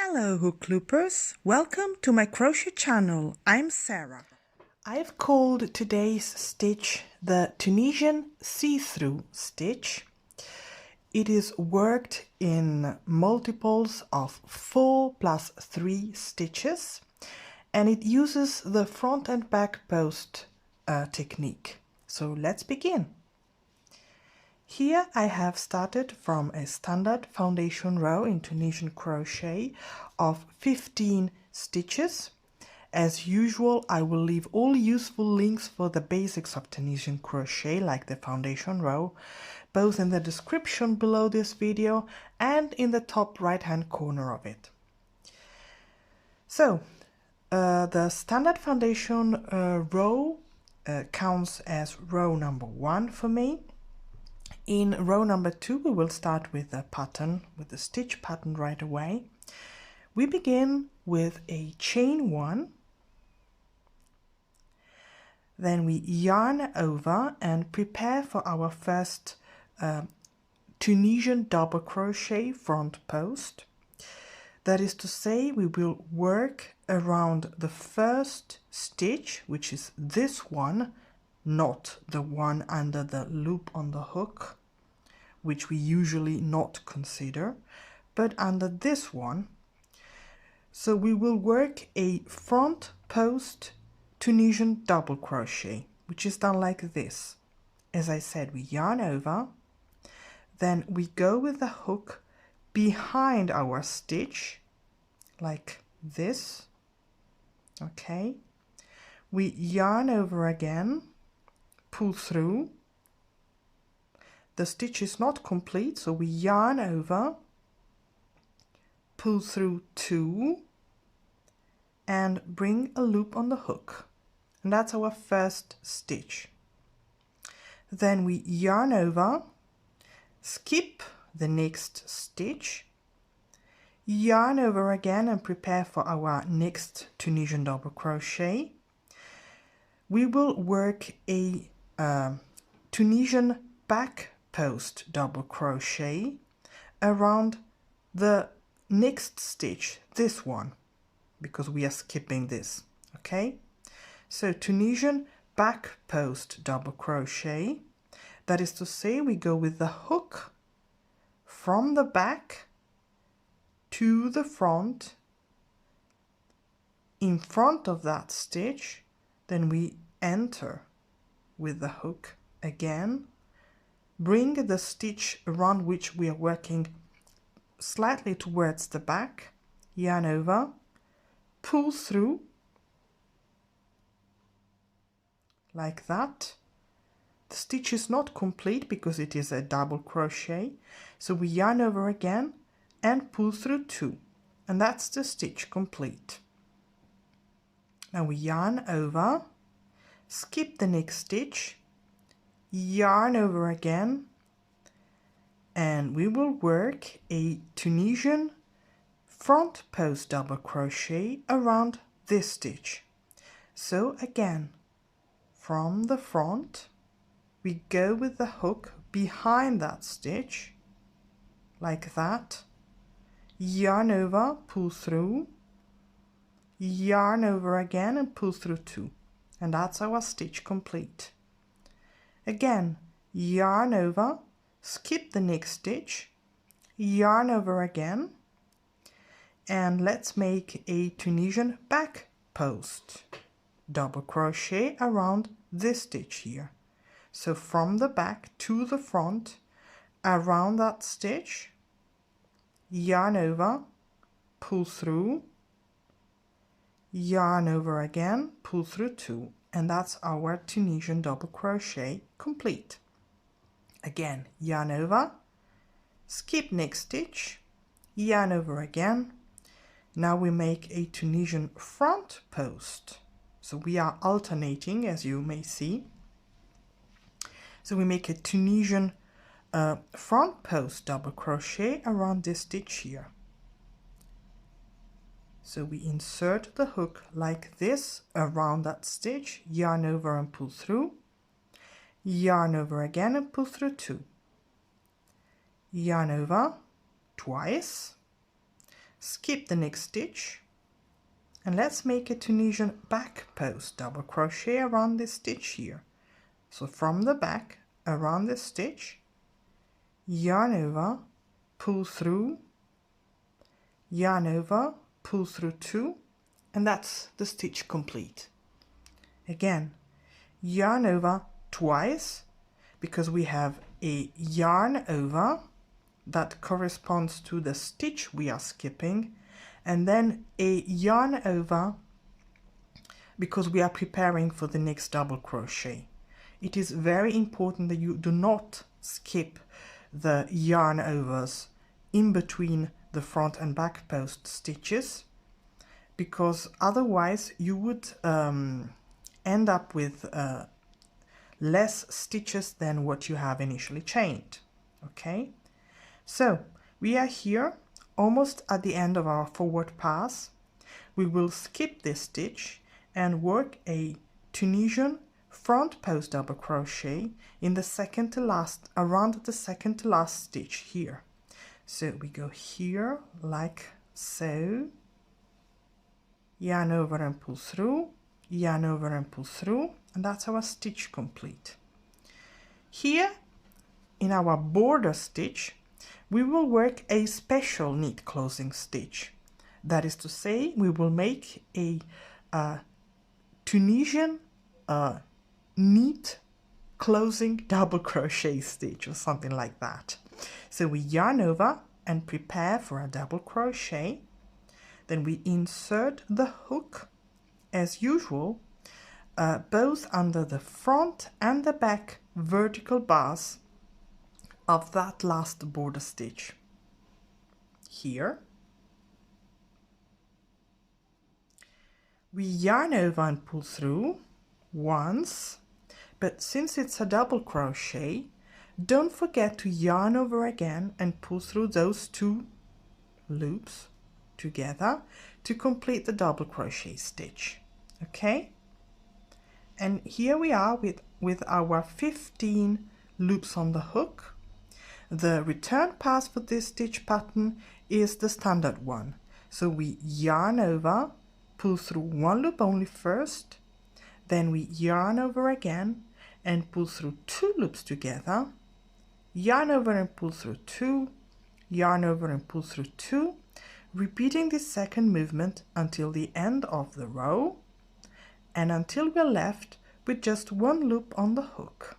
Hello hook loopers, welcome to my crochet channel. I'm Sarah. I've called today's stitch the Tunisian see-through stitch. It is worked in multiples of 4 plus 3 stitches, and it uses the front and back post technique. So let's begin. Here I have started from a standard foundation row in Tunisian crochet of 15 stitches. As usual, I will leave all useful links for the basics of Tunisian crochet, like the foundation row, both in the description below this video and in the top right hand corner of it. So, the standard foundation row counts as row number 1 for me. In row number 2 we will start with the pattern, with the stitch pattern right away. We begin with a chain 1, then we yarn over and prepare for our first Tunisian double crochet front post. That is to say, we will work around the first stitch, which is this one, not the one under the loop on the hook, which we usually not consider, but under this one. So we will work a front post Tunisian double crochet, which is done like this. As I said, we yarn over, then we go with the hook behind our stitch, like this, okay? We yarn over again, pull through. The stitch is not complete, so we yarn over, pull through 2, and bring a loop on the hook. And that's our first stitch. Then we yarn over, skip the next stitch, yarn over again and prepare for our next Tunisian double crochet. We will work a Tunisian back post double crochet around the next stitch, this one, because we are skipping this, okay? So Tunisian back post double crochet, that is to say we go with the hook from the back to the front, in front of that stitch, then we enter with the hook again, bring the stitch around which we are working slightly towards the back, yarn over, pull through, like that. The stitch is not complete because it is a double crochet, so we yarn over again and pull through 2, and that's the stitch complete. Now we yarn over, skip the next stitch, yarn over again, and we will work a Tunisian front post double crochet around this stitch. So again, from the front we go with the hook behind that stitch, like that, yarn over, pull through, yarn over again and pull through 2, and that's our stitch complete. Again, yarn over, skip the next stitch, yarn over again, and let's make a Tunisian back post double crochet around this stitch here. So from the back to the front, around that stitch, yarn over, pull through, yarn over again, pull through 2, and that's our Tunisian double crochet complete. Again, yarn over, skip next stitch, yarn over again. Now we make a Tunisian front post. So we are alternating, as you may see. So we make a Tunisian front post double crochet around this stitch here. So we insert the hook like this around that stitch, yarn over and pull through, yarn over again and pull through 2, yarn over twice, skip the next stitch, and let's make a Tunisian back post double crochet around this stitch here. So from the back around this stitch, yarn over, pull through, yarn over, pull through 2, and that's the stitch complete. Again, yarn over twice, because we have a yarn over that corresponds to the stitch we are skipping, and then a yarn over because we are preparing for the next double crochet. It is very important that you do not skip the yarn overs in between the front and back post stitches, because otherwise you would end up with less stitches than what you have initially chained. Okay, so we are here almost at the end of our forward pass. We will skip this stitch and work a Tunisian front post double crochet in the second to last, around the second to last stitch here. So we go here like so, yarn over and pull through, yarn over and pull through, and that's our stitch complete. Here in our border stitch, we will work a special neat closing stitch. That is to say, we will make a Tunisian neat closing double crochet stitch or something like that. So we yarn over and prepare for a double crochet. Then we insert the hook as usual, both under the front and the back vertical bars of that last border stitch here. We yarn over and pull through once, but since it's a double crochet, don't forget to yarn over again and pull through those 2 loops together to complete the double crochet stitch. Okay, and here we are with our 15 loops on the hook. The return pass for this stitch pattern is the standard one. So we yarn over, pull through 1 loop only first, then we yarn over again and pull through 2 loops together, yarn over and pull through 2, yarn over and pull through 2, repeating this second movement until the end of the row and until we're left with just 1 loop on the hook.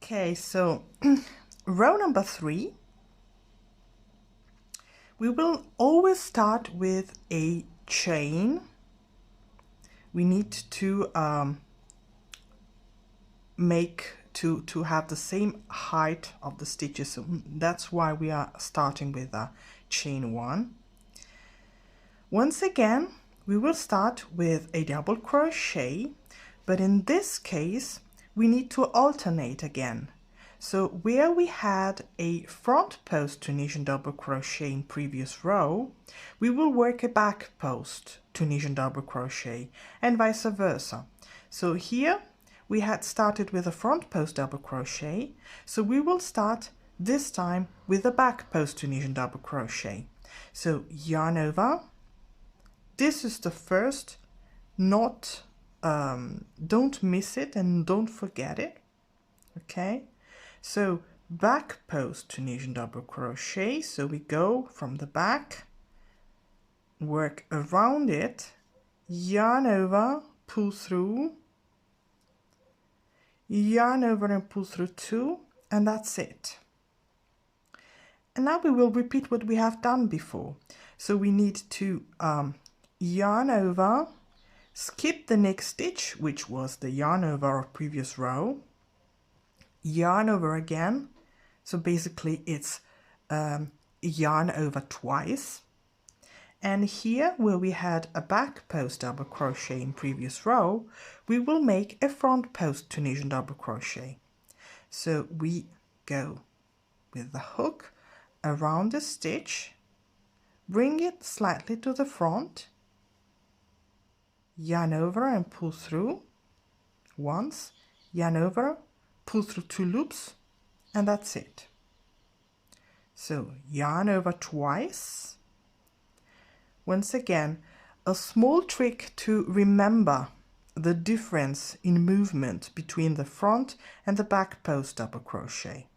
Okay, so row number 3, we will always start with a chain. We need to to have the same height of the stitches, so that's why we are starting with a chain 1. Once again, we will start with a double crochet, but in this case we need to alternate again. So where we had a front post Tunisian double crochet in previous row, we will work a back post Tunisian double crochet and vice versa. So here we had started with a front post double crochet, so we will start this time with a back post Tunisian double crochet. So yarn over, this is the first knot, don't miss it and don't forget it. Okay, so back post Tunisian double crochet, so we go from the back, work around it, yarn over, pull through, yarn over and pull through 2, and that's it. And now we will repeat what we have done before. So we need to yarn over, skip the next stitch, which was the yarn over of previous row, yarn over again, so basically it's yarn over twice, and here where we had a back post double crochet in previous row, we will make a front post Tunisian double crochet. So we go with the hook around the stitch, bring it slightly to the front, yarn over and pull through once, yarn over, pull through 2 loops, and that's it. So yarn over twice. Once again, a small trick to remember the difference in movement between the front and the back post double crochet.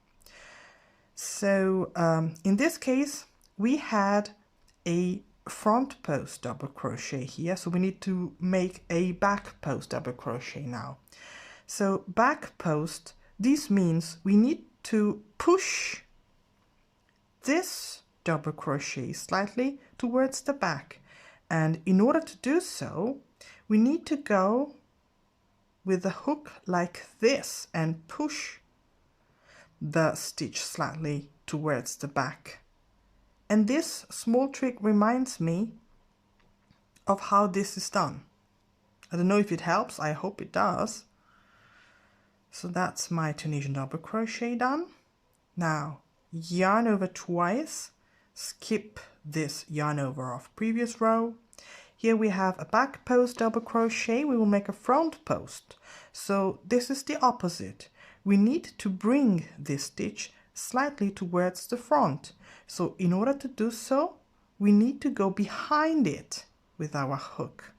So in this case we had a front post double crochet here, so we need to make a back post double crochet now. So back post, this means we need to push this double crochet slightly towards the back, and in order to do so we need to go with the hook like this and push the stitch slightly towards the back. And this small trick reminds me of how this is done. I don't know if it helps, I hope it does. So that's my Tunisian double crochet done. Now yarn over twice, skip this yarn over of previous row. Here we have a back post double crochet, we will make a front post. So this is the opposite. We need to bring this stitch slightly towards the front. So in order to do so, we need to go behind it with our hook.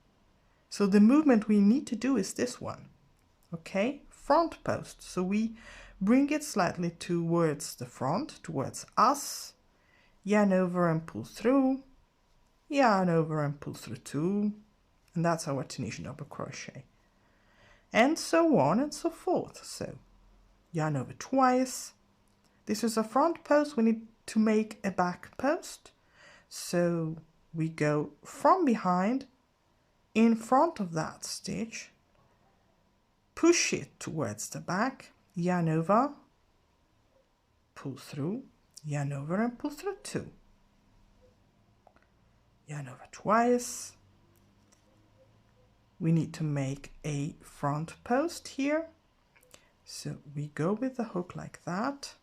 So the movement we need to do is this one, okay? Front post. So we bring it slightly towards the front, towards us, yarn over and pull through, yarn over and pull through two, and that's our Tunisian double crochet. And so on and so forth. So yarn over twice. This is a front post, we need to make a back post. So we go from behind, in front of that stitch, push it towards the back, yarn over, pull through, yarn over and pull through two. Yarn over twice. We need to make a front post here. So we go with the hook like that.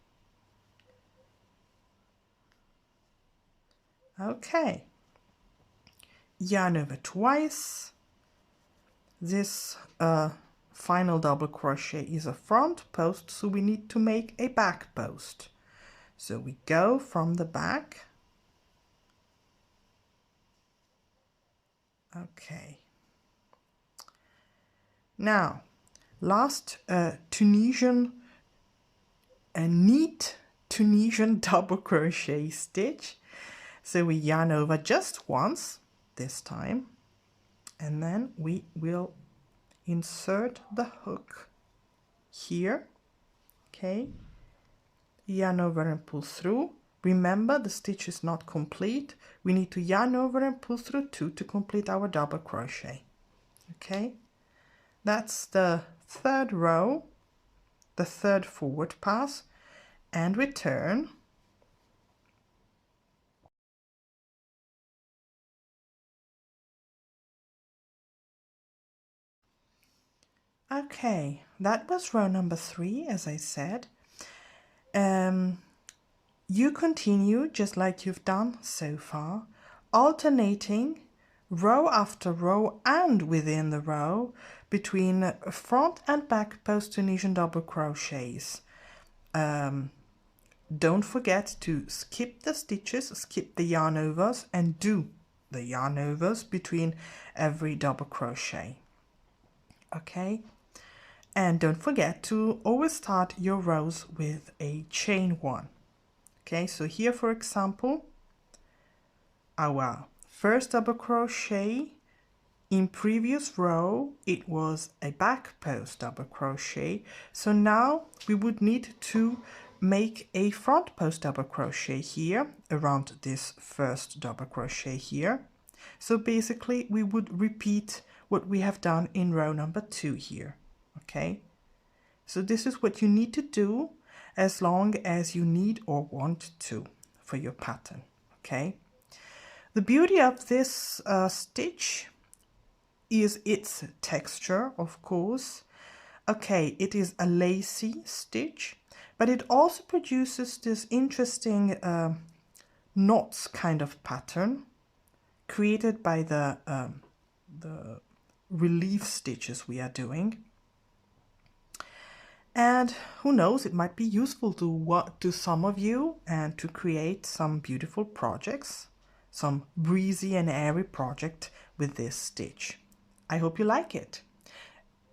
Okay. Yarn over twice. This final double crochet is a front post, so we need to make a back post. So we go from the back. Okay. Now, last Tunisian, a neat Tunisian double crochet stitch. So we yarn over just once this time, and then we will insert the hook here, okay, yarn over and pull through. Remember, the stitch is not complete. We need to yarn over and pull through two to complete our double crochet. Okay, that's the third row, the third forward pass, and return. Okay, that was row number 3, as I said. You continue just like you've done so far, alternating row after row and within the row between front and back post Tunisian double crochets. Don't forget to skip the stitches, skip the yarn overs, and do the yarn overs between every double crochet. Okay, and don't forget to always start your rows with a chain 1. Okay, so here for example, our first double crochet, in previous row it was a back post double crochet, so now we would need to make a front post double crochet here around this first double crochet here. So basically we would repeat what we have done in row number 2 here. Okay, so this is what you need to do as long as you need or want to for your pattern. Okay, the beauty of this stitch is its texture, of course. Okay, it is a lacy stitch, but it also produces this interesting knots kind of pattern created by the relief stitches we are doing. And who knows, it might be useful to some of you and to create some beautiful projects, some breezy and airy project with this stitch. I hope you like it.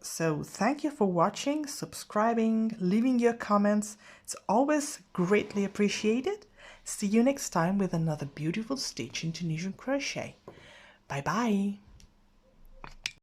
So thank you for watching, subscribing, leaving your comments. It's always greatly appreciated. See you next time with another beautiful stitch in Tunisian crochet. Bye bye.